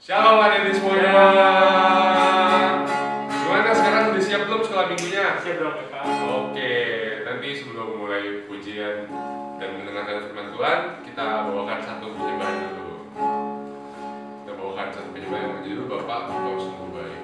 Shalom adik-adik semuanya. Gimana sekarang udah siap belum sekolah minggunya? Siap dong Kak. Oke, nanti sebelum mulai pujian dan mendengarkan firman Tuhan, kita bawakan satu penyembahan dulu. Kita bawakan satu penyembahan yang berjudul Bapak Engkau Sungguh Baik.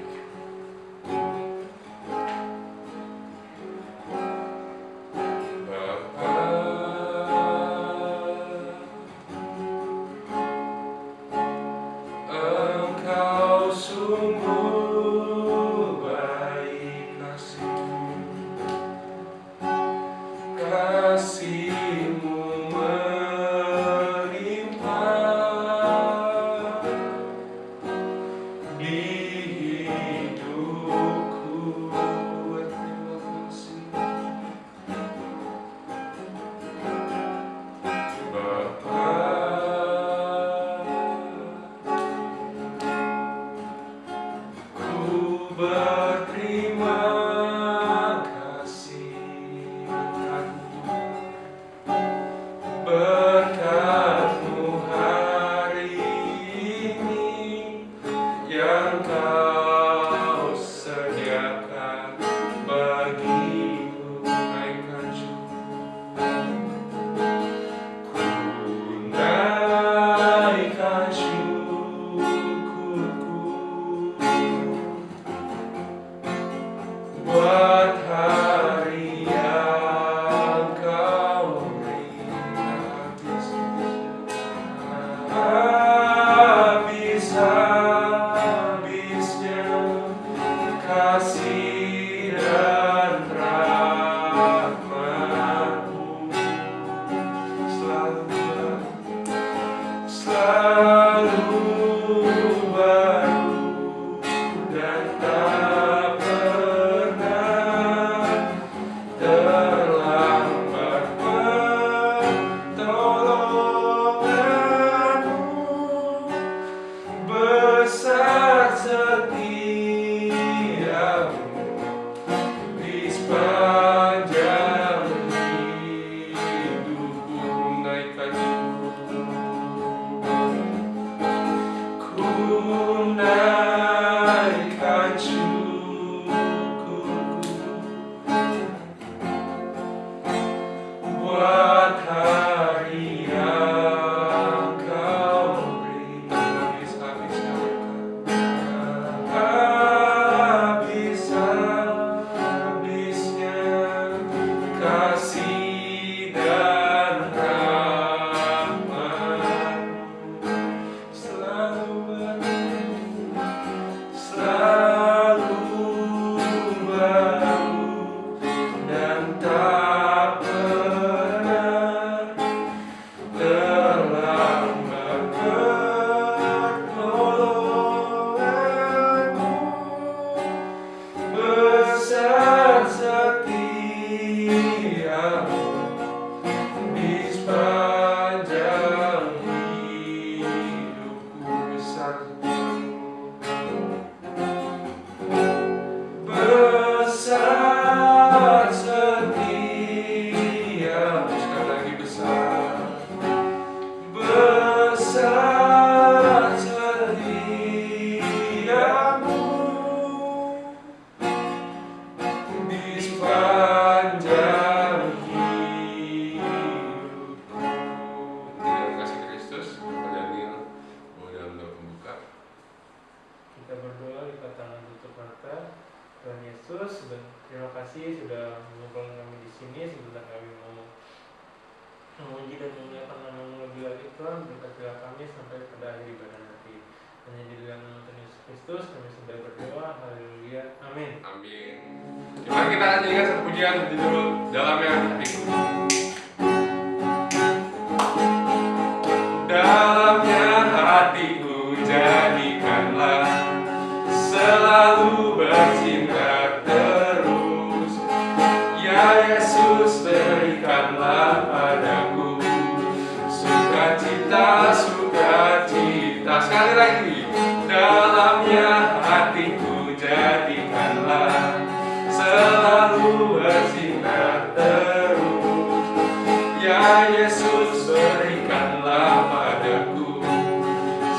Yesus berikanlah padaku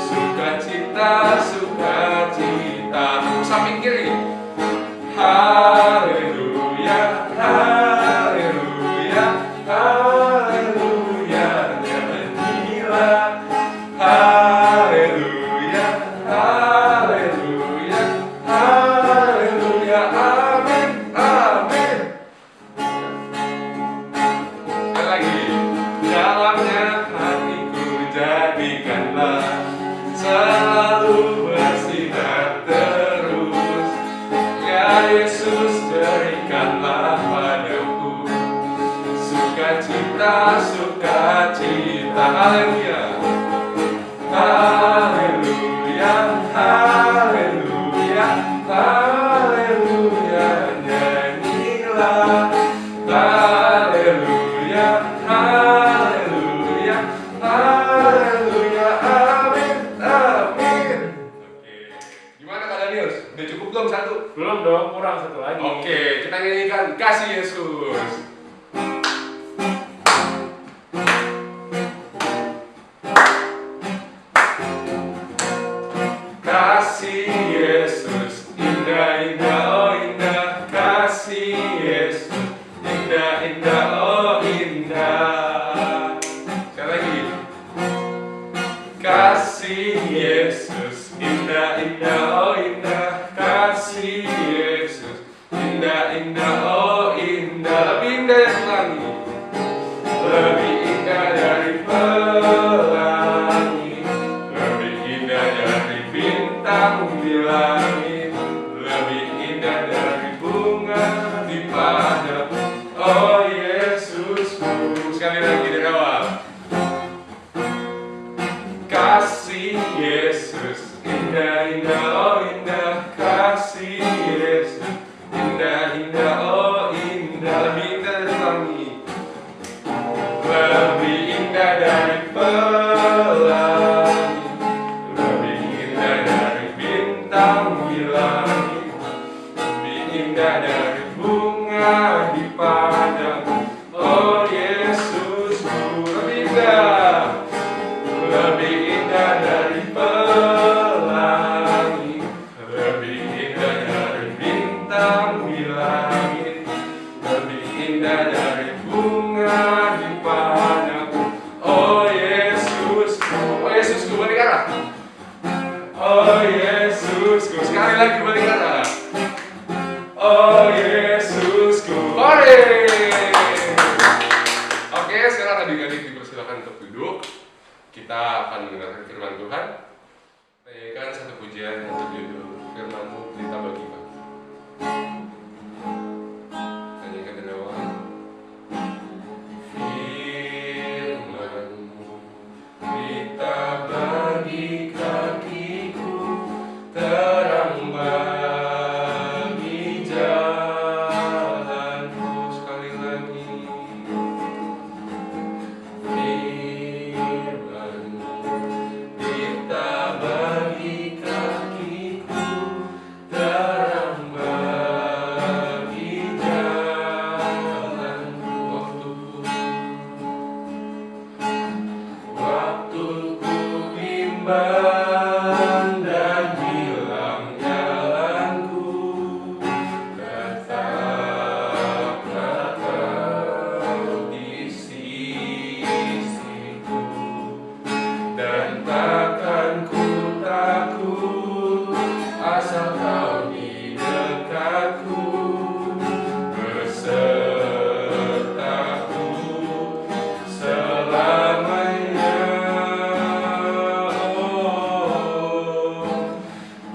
sukacita sukacita, sukacita. Samping kiri. Haleluya, haleluya, haleluya, nyanyilah. Haleluya, haleluya, haleluya, amin, amin. Sekali lagi. Dalamnya hatiku jadikanlah selalu bersinar terus. Ya Yesus, berikanlah padaku sukacita, sukacita. Haleluya, haleluya, haleluya, haleluya, nyanyilah. Haleluya, haleluya, haleluya, amin, amin. Oke, gimana Kak Daniel? Udah cukup belum satu? Belum dong, kurang satu lagi. Oke, kita nyanyikan Kasih Yesus. Kasih Yesus, indah, indah, oh indah. Kasih Yesus, indah, indah, oh indah. Sekali lagi. Kasih Yesus, indah, indah, oh indah. Kasih Yesus, indah, indah, oh indah. Lebih indah dari pelangi, lebih indah dari pelangi, lebih indah dari bintang di langit, lebih indah dari bunga di padang. Oh Yesusku. Sekali lagi dari awal. Kasih Yesus, indah, indah, oh indah. Kasih Yesus, indah, indah, oh indah. Lebih indah dari pelangi, lebih indah dari pelangi, lebih indah dari bintang di langit, lebih indah dari bunga di padang. Oh Yesusku. Lebih indah, lebih indah dari pelangi, lebih indah dari bintang di langit, lebih indah dari bunga di padang. Oh Yesusku. Oh Yesusku, balik arah. Oh Yesusku. Sekali lagi balik arah. Oh Yesusku. Ore. Oke, sekarang adik-adik dipersilakan untuk duduk. Kita akan mendengarkan firman Tuhan. Nyanyikan satu pujian yang berjudul Firman-Mu Pelita Bagi Kami. Nyanyikan dari awal. Firman-Mu pelita bagi kakiku, terang bagi jalanku. Sekali lagi. Firman-Mu pelita bagi kakiku, terang bagi jalanku. Waktuku bimbang dan hilang jalanku, tetaplah Kau di sisiku, dan takkan ku takut asal Kau di dekatku, bersertaku selamanya.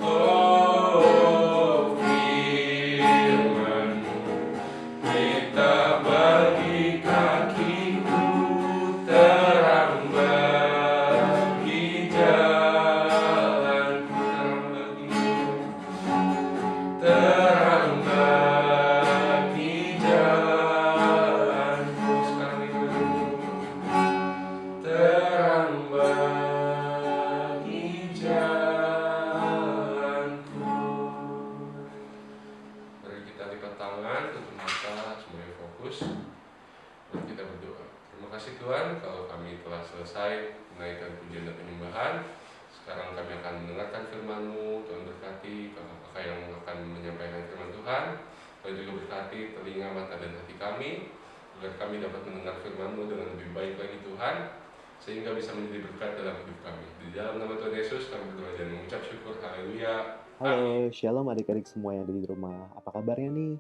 Oh, firman-Mu pelita bagi kakiku, terang bagi jalanku. Terang bagi jalanku. Sekali lagi. Terang bagi jalanku. Mari kita lipat tangan, tutup mata, semuanya fokus. Dan kita berdoa. Terima kasih Tuhan, kalau kami telah selesai menaikkan pujian dan penyembahan. Sekarang kami akan mendengarkan memberkati telinga, mata, dan hati kami, agar kami dapat mendengar firman-Mu dengan lebih baik lagi Tuhan, sehingga bisa menjadi berkat dalam hidup kami. Di dalam nama Tuhan Yesus kami berdoa dan mengucap syukur. Haleluya. Halo, shalom adik-adik semua yang ada di rumah. Apa kabarnya nih?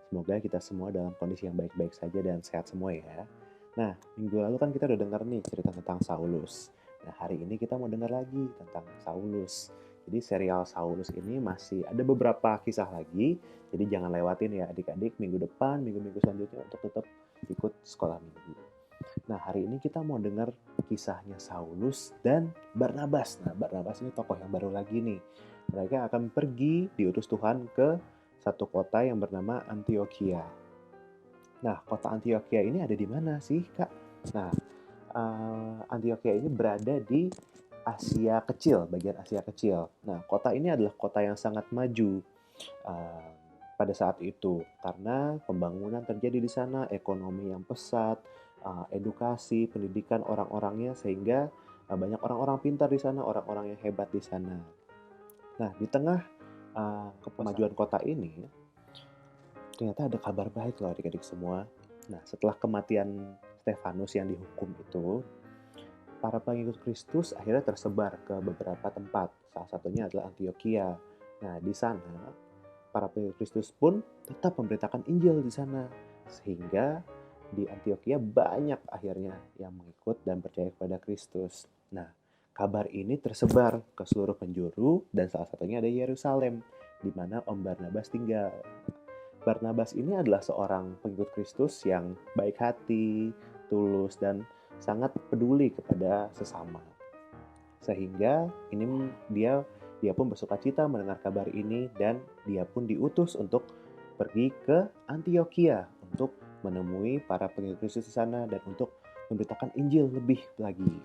Semoga kita semua dalam kondisi yang baik-baik saja dan sehat semua ya. Nah, minggu lalu kan kita udah dengar nih cerita tentang Saulus. Nah, hari ini kita mau dengar lagi tentang Saulus. Jadi serial Saulus ini masih ada beberapa kisah lagi. Jadi jangan lewatin ya adik-adik minggu depan, minggu-minggu selanjutnya untuk tetap ikut sekolah minggu. Nah, hari ini kita mau dengar kisahnya Saulus dan Barnabas. Nah, Barnabas ini tokoh yang baru lagi nih. Mereka akan pergi diutus Tuhan ke satu kota yang bernama Antioquia. Nah, kota Antioquia ini ada di mana sih, Kak? Nah, Antioquia ini berada di Asia Kecil, bagian Asia Kecil. Nah, kota ini adalah kota yang sangat maju pada saat itu karena pembangunan terjadi di sana, ekonomi yang pesat, edukasi, pendidikan orang-orangnya sehingga banyak orang-orang pintar di sana, orang-orang yang hebat di sana. Nah, di tengah kemajuan kota ini, ternyata ada kabar baik loh adik-adik semua. Nah, setelah kematian Stefanus yang dihukum itu, para pengikut Kristus akhirnya tersebar ke beberapa tempat. Salah satunya adalah Antioquia. Nah, di sana, para pengikut Kristus pun tetap memberitakan Injil di sana. Sehingga di Antioquia banyak akhirnya yang mengikut dan percaya kepada Kristus. Nah, kabar ini tersebar ke seluruh penjuru dan salah satunya ada Yerusalem, di mana Om Barnabas tinggal. Barnabas ini adalah seorang pengikut Kristus yang baik hati, tulus, dan sangat peduli kepada sesama. Sehingga ini dia pun bersukacita mendengar kabar ini dan dia pun diutus untuk pergi ke Antioquia untuk menemui para pengikut Kristus di sana dan untuk memberitakan Injil lebih lagi.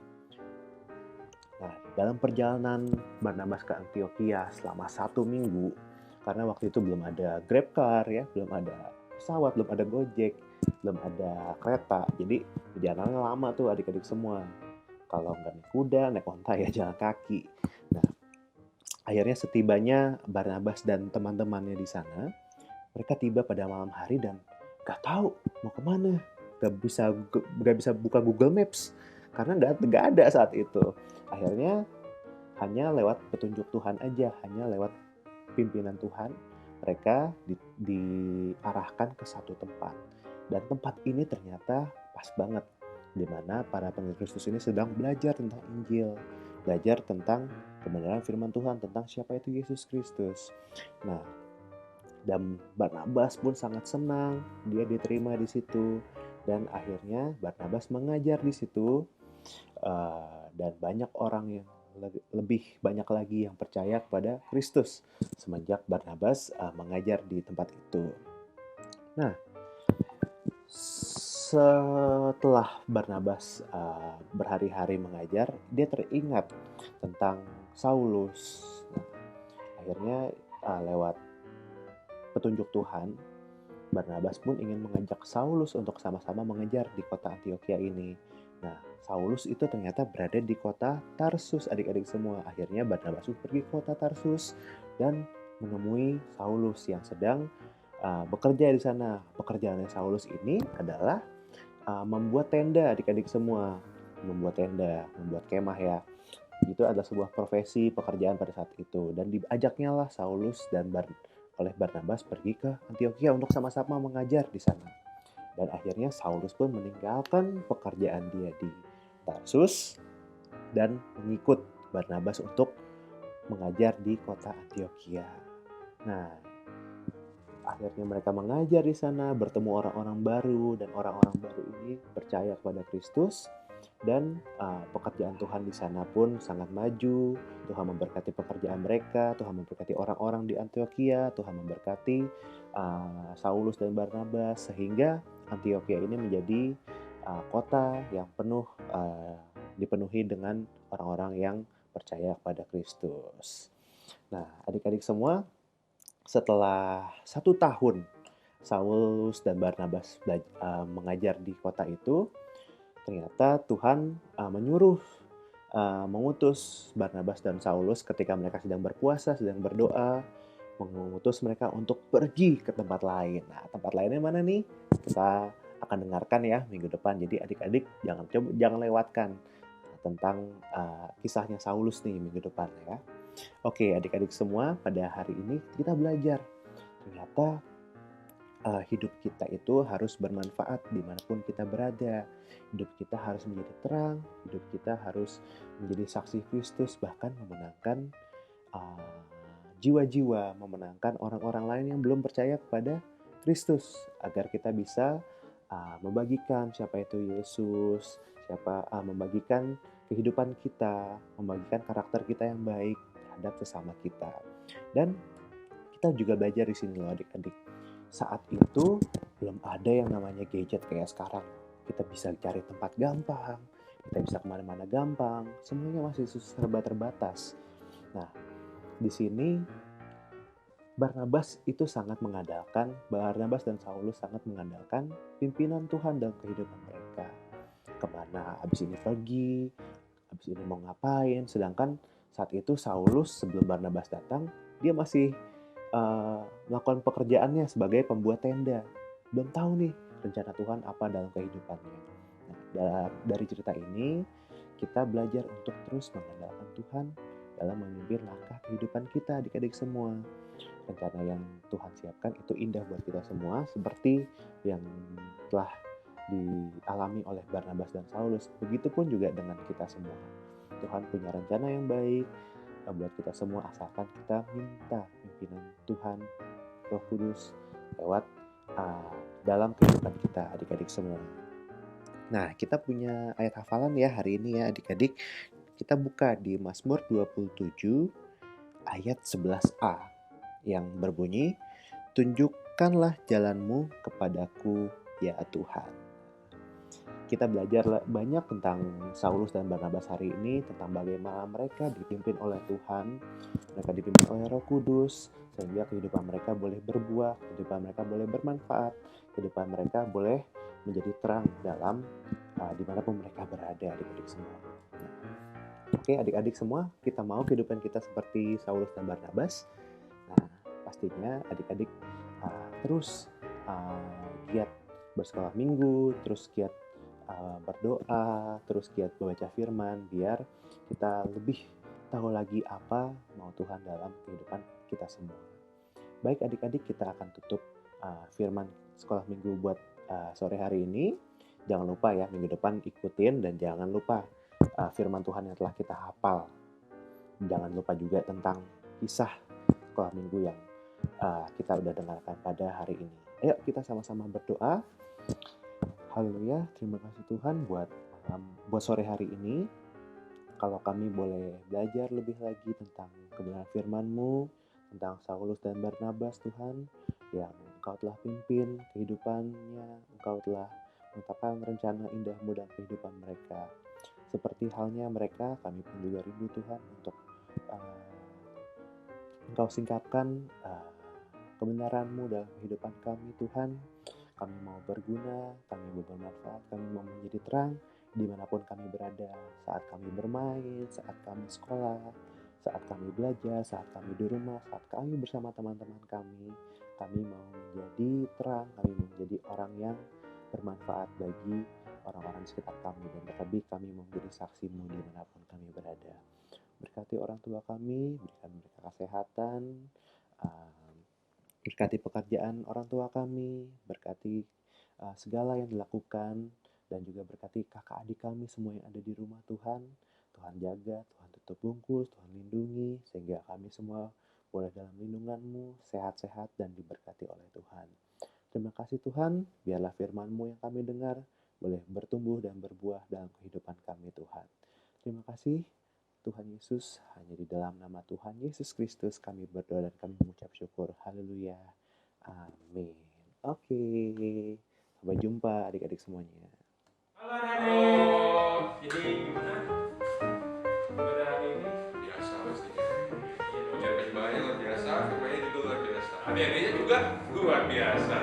Nah, dalam perjalanan Barnabas ke Antioquia selama 1 minggu, karena waktu itu belum ada GrabCar ya, belum ada pesawat, belum ada Gojek, belum ada kereta, jadi perjalanannya lama tuh adik-adik semua. Kalau nggak naik kuda, naik onta ya jalan kaki. Nah, akhirnya setibanya Barnabas dan teman-temannya di sana, mereka tiba pada malam hari dan nggak tahu mau kemana, nggak bisa buka Google Maps karena nggak ada saat itu. Akhirnya hanya lewat petunjuk Tuhan aja, hanya lewat pimpinan Tuhan, mereka diarahkan ke satu tempat. Dan tempat ini ternyata pas banget, di mana para pengikut Kristus ini sedang belajar tentang Injil, belajar tentang kebenaran firman Tuhan, tentang siapa itu Yesus Kristus. Nah, dan Barnabas pun sangat senang, dia diterima di situ, dan akhirnya Barnabas mengajar di situ. Dan banyak orang yang lebih banyak lagi yang percaya kepada Kristus semenjak Barnabas mengajar di tempat itu. Nah, setelah Barnabas berhari-hari mengajar, dia teringat tentang Saulus. Nah, akhirnya lewat petunjuk Tuhan, Barnabas pun ingin mengajak Saulus untuk sama-sama mengajar di kota Antioquia ini. Nah, Saulus itu ternyata berada di kota Tarsus, adik-adik semua. Akhirnya Barnabas pergi ke kota Tarsus dan menemui Saulus yang sedang bekerja di sana. Pekerjaannya Saulus ini adalah membuat tenda, adik-adik semua. Membuat tenda, membuat kemah ya. Itu adalah sebuah profesi pekerjaan pada saat itu. Dan diajaknya lah Saulus dan oleh Barnabas pergi ke Antioquia untuk sama-sama mengajar di sana. Dan akhirnya Saulus pun meninggalkan pekerjaan dia di Tarsus dan mengikut Barnabas untuk mengajar di kota Antioquia. Nah, akhirnya mereka mengajar di sana, bertemu orang-orang baru, dan orang-orang baru ini percaya kepada Kristus. Dan pekerjaan Tuhan di sana pun sangat maju. Tuhan memberkati pekerjaan mereka, Tuhan memberkati orang-orang di Antioquia, Tuhan memberkati Saulus dan Barnabas, sehingga Antioquia ini menjadi kota yang dipenuhi dengan orang-orang yang percaya kepada Kristus. Nah, adik-adik semua, setelah 1 tahun Saulus dan Barnabas mengajar di kota itu, ternyata Tuhan mengutus Barnabas dan Saulus ketika mereka sedang berpuasa, sedang berdoa, mengutus mereka untuk pergi ke tempat lain. Nah, tempat lainnya mana nih? Kita akan dengarkan ya minggu depan. Jadi adik-adik jangan lewatkan tentang kisahnya Saulus nih minggu depan ya. Oke, adik-adik semua, pada hari ini kita belajar ternyata hidup kita itu harus bermanfaat dimanapun kita berada. Hidup kita harus menjadi terang, hidup kita harus menjadi saksi Kristus, bahkan memenangkan jiwa-jiwa, memenangkan orang-orang lain yang belum percaya kepada Kristus, agar kita bisa membagikan siapa itu Yesus, membagikan kehidupan kita, membagikan karakter kita yang baik terhadap sesama kita. Dan kita juga belajar di sini loh adik-adik. Saat itu belum ada yang namanya gadget kayak sekarang. Kita bisa cari tempat gampang, kita bisa kemana-mana gampang, semuanya masih serba terbatas. Nah, di sini Barnabas dan Saulus sangat mengandalkan pimpinan Tuhan dalam kehidupan mereka. Kemana abis ini pergi, abis ini mau ngapain. Sedangkan saat itu Saulus sebelum Barnabas datang, dia masih melakukan pekerjaannya sebagai pembuat tenda. Belum tahu nih rencana Tuhan apa dalam kehidupannya. Nah, dari cerita ini kita belajar untuk terus mengandalkan Tuhan dalam memimpin langkah kehidupan kita adik-adik semua. Rencana yang Tuhan siapkan itu indah buat kita semua, seperti yang telah dialami oleh Barnabas dan Saulus. Begitupun juga dengan kita semua. Tuhan punya rencana yang baik buat kita semua, asalkan kita minta pimpinan Tuhan, Roh Kudus lewat dalam kehidupan kita adik-adik semua. Nah, kita punya ayat hafalan ya hari ini ya adik-adik. Kita buka di Mazmur 27 ayat 11a yang berbunyi, "Tunjukkanlah jalanmu kepadaku ya Tuhan." Kita belajar banyak tentang Saulus dan Barnabas hari ini, tentang bagaimana mereka dipimpin oleh Tuhan, mereka dipimpin oleh Roh Kudus, sehingga kehidupan mereka boleh berbuah, kehidupan mereka boleh bermanfaat, kehidupan mereka boleh menjadi terang dalam dimanapun mereka berada, adik-adik semua. Oke, adik-adik semua, kita mau kehidupan kita seperti Saulus dan Barnabas. Nah, pastinya adik-adik terus giat bersekolah minggu, terus giat berdoa, terus giat membaca firman, biar kita lebih tahu lagi apa mau Tuhan dalam kehidupan kita semua. Baik adik-adik, kita akan tutup firman sekolah minggu buat sore hari ini. Jangan lupa ya, minggu depan ikutin, dan jangan lupa firman Tuhan yang telah kita hafal. Jangan lupa juga tentang kisah sekolah minggu yang kita udah dengarkan pada hari ini. Ayo kita sama-sama berdoa. Haleluya, terima kasih Tuhan buat sore hari ini. Kalau kami boleh belajar lebih lagi tentang kebenaran firman-Mu, tentang Saulus dan Barnabas Tuhan, yang Engkau telah pimpin kehidupannya, Engkau telah menetapkan rencana indah-Mu dalam kehidupan mereka. Seperti halnya mereka, kami pun juga rindu Tuhan untuk Engkau singkapkan kebenaran-Mu dalam kehidupan kami Tuhan. Kami mau berguna, kami mau bermanfaat, kami mau menjadi terang dimanapun kami berada, saat kami bermain, saat kami sekolah, saat kami belajar, saat kami di rumah, saat kami bersama teman-teman kami mau menjadi terang, kami mau menjadi orang yang bermanfaat bagi orang-orang di sekitar kami, dan terlebih kami mau menjadi saksi-Mu dimanapun kami berada. Berkati orang tua kami, berikan mereka kesehatan, berkati pekerjaan orang tua kami, berkati segala yang dilakukan, dan juga berkati kakak adik kami semua yang ada di rumah Tuhan. Tuhan jaga, Tuhan tutup bungkus, Tuhan lindungi, sehingga kami semua boleh dalam lindungan-Mu, sehat-sehat dan diberkati oleh Tuhan. Terima kasih Tuhan, biarlah firman-Mu yang kami dengar boleh bertumbuh dan berbuah dalam kehidupan kami Tuhan. Terima kasih Tuhan Yesus, hanya di dalam nama Tuhan Yesus Kristus kami berdoa dan kami mengucap syukur. Haleluya. Amin. Oke. Sampai jumpa adik-adik semuanya. Halo adik-adik. Jadi gimana? Pada hari ini Biasa pastinya. Ujian perjuangannya luar biasa, firmannya juga luar biasa. Adik-adiknya juga luar biasa.